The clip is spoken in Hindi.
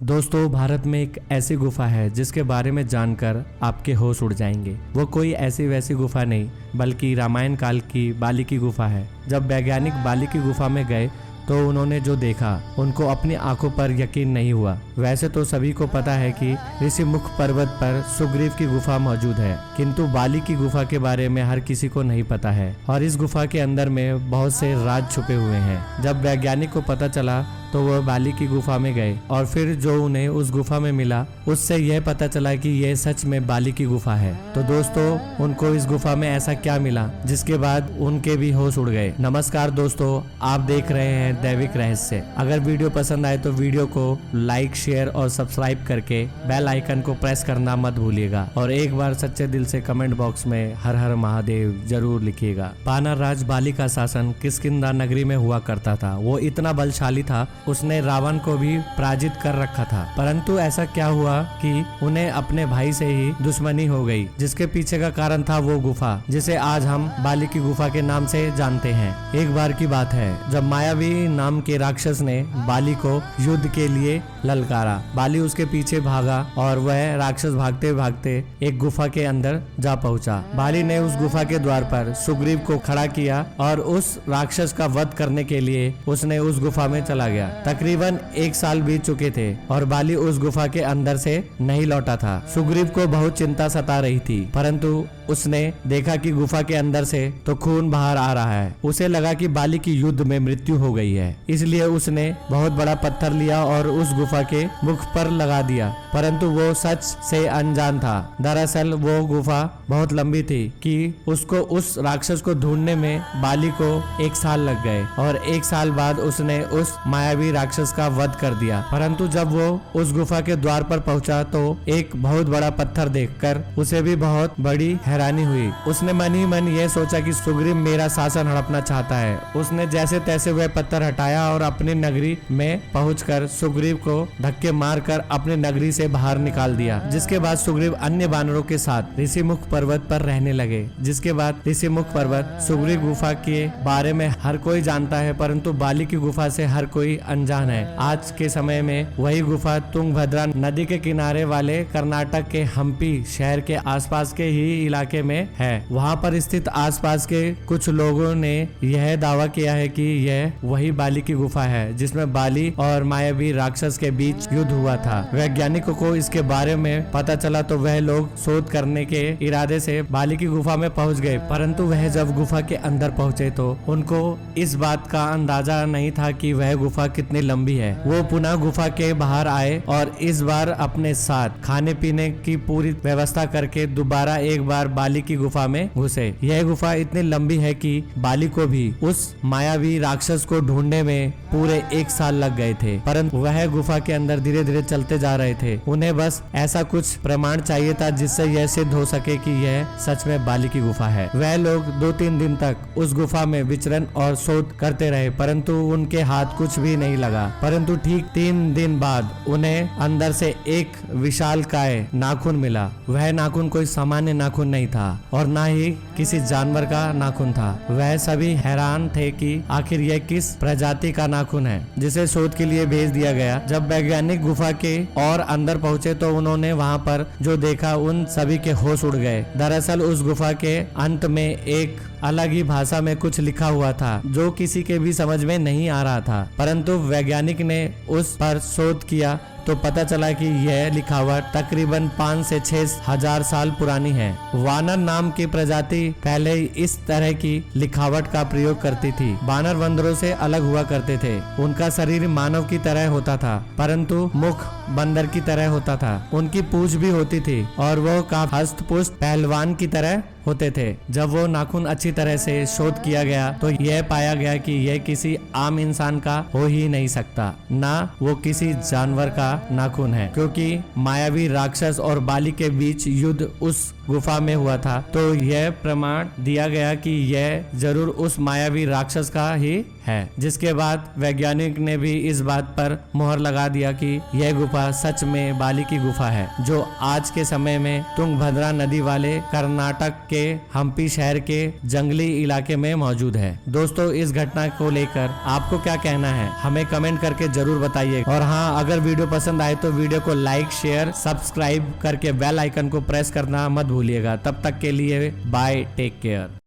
दोस्तों, भारत में एक ऐसी गुफा है जिसके बारे में जानकर आपके होश उड़ जाएंगे। वो कोई ऐसी वैसी गुफा नहीं, बल्कि रामायण काल की बाली की गुफा है। जब वैज्ञानिक बाली की गुफा में गए तो उन्होंने जो देखा उनको अपनी आंखों पर यकीन नहीं हुआ। वैसे तो सभी को पता है कि ऋषिमुख पर्वत पर सुग्रीव की गुफा मौजूद है, किंतु बाली की गुफा के बारे में हर किसी को नहीं पता है और इस गुफा के अंदर में बहुत से राज छुपे हुए हैं। जब वैज्ञानिक को पता चला तो वह बाली की गुफा में गए और फिर जो उन्हें उस गुफा में मिला उससे यह पता चला कि यह सच में बाली की गुफा है। तो दोस्तों, उनको इस गुफा में ऐसा क्या मिला जिसके बाद उनके भी होश उड़ गए। नमस्कार दोस्तों, आप देख रहे हैं दैविक रहस्य। अगर वीडियो पसंद आए तो वीडियो को लाइक, शेयर और सब्सक्राइब करके बेल आइकन को प्रेस करना मत भूलिएगा और एक बार सच्चे दिल से कमेंट बॉक्स में हर हर महादेव जरूर लिखिएगा। वानर राज बाली का शासन किष्किंधा नगरी में हुआ करता था। वो इतना बलशाली था, उसने रावण को भी पराजित कर रखा था। परंतु ऐसा क्या हुआ कि उन्हें अपने भाई से ही दुश्मनी हो गई, जिसके पीछे का कारण था वो गुफा जिसे आज हम बाली की गुफा के नाम से जानते हैं। एक बार की बात है जब मायावी नाम के राक्षस ने बाली को युद्ध के लिए ललकारा। बाली उसके पीछे भागा और वह राक्षस भागते भागते एक गुफा के अंदर जा पहुंचा। बाली ने उस गुफा के द्वार पर सुग्रीव को खड़ा किया और उस राक्षस का वध करने के लिए उसने उस गुफा में चला गया। तकरीबन 1 साल बीत चुके थे और बाली उस गुफा के अंदर से नहीं लौटा था। सुग्रीव को बहुत चिंता सता रही थी, परंतु उसने देखा कि गुफा के अंदर से तो खून बाहर आ रहा है। उसे लगा कि बाली की युद्ध में मृत्यु हो गई है, इसलिए उसने बहुत बड़ा पत्थर लिया और उस गुफा के मुख पर लगा दिया। परंतु वो सच से अनजान था। दरअसल वो गुफा बहुत लंबी थी कि उसको उस राक्षस को ढूंढने में बाली को 1 साल लग गए और 1 साल बाद उसने उस मायावी राक्षस का वध कर दिया। परंतु जब वो उस गुफा के द्वार पर पहुंचा तो एक बहुत बड़ा पत्थर देखकर उसे भी बहुत बड़ी हैरानी हुई। उसने मन ही मन ये सोचा कि सुग्रीव मेरा शासन हड़पना चाहता है। उसने जैसे तैसे वह पत्थर हटाया और अपनी नगरी में पहुंचकर सुग्रीव को धक्के मारकर अपनी नगरी से बाहर निकाल दिया। जिसके बाद सुग्रीव अन्य वानरों के साथ ऋषिमुख पर्वत पर रहने लगे। जिसके बाद ऋषिमुख पर्वत सुग्रीव गुफा के बारे में हर कोई जानता है, परंतु बाली की गुफा से हर कोई अनजान है। आज के समय में वही गुफा तुंगभद्रा नदी के किनारे वाले कर्नाटक के हम्पी शहर के आसपास के ही इलाके में है। वहां पर स्थित आसपास के कुछ लोगों ने यह दावा किया है कि यह वही बाली की गुफा है जिसमें बाली और मायावी राक्षस के बीच युद्ध हुआ था। वैज्ञानिकों को इसके बारे में पता चला तो वह लोग शोध करने के इरादे से बाली की गुफा में पहुंच गए, परंतु वह जब गुफा के अंदर पहुंचे तो उनको इस बात का अंदाजा नहीं था कि वह गुफा कितनी लंबी है। वो पुनः गुफा के बाहर आए और इस बार अपने साथ खाने पीने की पूरी व्यवस्था करके दोबारा एक बार बाली की गुफा में घुसे। यह गुफा इतनी लंबी है कि बाली को भी उस मायावी राक्षस को ढूंढने में पूरे 1 साल लग गए थे, परंतु वह गुफा के अंदर धीरे धीरे चलते जा रहे थे। उन्हें बस ऐसा कुछ प्रमाण चाहिए था जिससे यह सिद्ध हो सके कि यह सच में बाली की गुफा है। वह लोग 2-3 दिन तक उस गुफा में विचरण और शोध करते रहे, परंतु उनके हाथ कुछ भी नहीं लगा। परंतु ठीक 3 दिन बाद उन्हें अंदर से एक विशालकाय नाखून मिला। वह नाखून कोई सामान्य नाखून नहीं था और ना ही किसी जानवर का नाखून था। वह सभी हैरान थे कि आखिर यह किस प्रजाति का नाखून है जिसे शोध के लिए भेज दिया गया। जब वैज्ञानिक गुफा के और अंदर पहुंचे तो उन्होंने वहां पर जो देखा उन सभी के होश उड़ गए। दरअसल उस गुफा के अंत में एक अलग ही भाषा में कुछ लिखा हुआ था जो किसी के भी समझ में नहीं आ रहा था, परंतु वैज्ञानिक ने उस पर शोध किया तो पता चला कि यह लिखावट तकरीबन 5 से 6 हजार साल पुरानी है। वानर नाम की प्रजाति पहले इस तरह की लिखावट का प्रयोग करती थी। वानर बंदरों से अलग हुआ करते थे। उनका शरीर मानव की तरह होता था, परंतु मुख बंदर की तरह होता था। उनकी पूंछ भी होती थी और वो काफी हष्ट-पुष्ट पहलवान की तरह होते थे। जब वो नाखून अच्छी तरह से शोध किया गया तो यह पाया गया कि यह किसी आम इंसान का हो ही नहीं सकता, ना वो किसी जानवर का नाखून है, क्योंकि मायावी राक्षस और बाली के बीच युद्ध उस गुफा में हुआ था, तो यह प्रमाण दिया गया कि यह जरूर उस मायावी राक्षस का ही है। जिसके बाद वैज्ञानिक ने भी इस बात पर मोहर लगा दिया कि यह गुफा सच में बाली की गुफा है, जो आज के समय में तुंगभद्रा नदी वाले कर्नाटक के हम्पी शहर के जंगली इलाके में मौजूद है। दोस्तों, इस घटना को लेकर आपको क्या कहना है, हमें कमेंट करके जरूर बताइए। और हाँ, अगर वीडियो पसंद आए तो वीडियो को लाइक, शेयर, सब्सक्राइब करके बेल आइकन को प्रेस करना मत भूलिएगा। तब तक के लिए बाय, टेक केयर।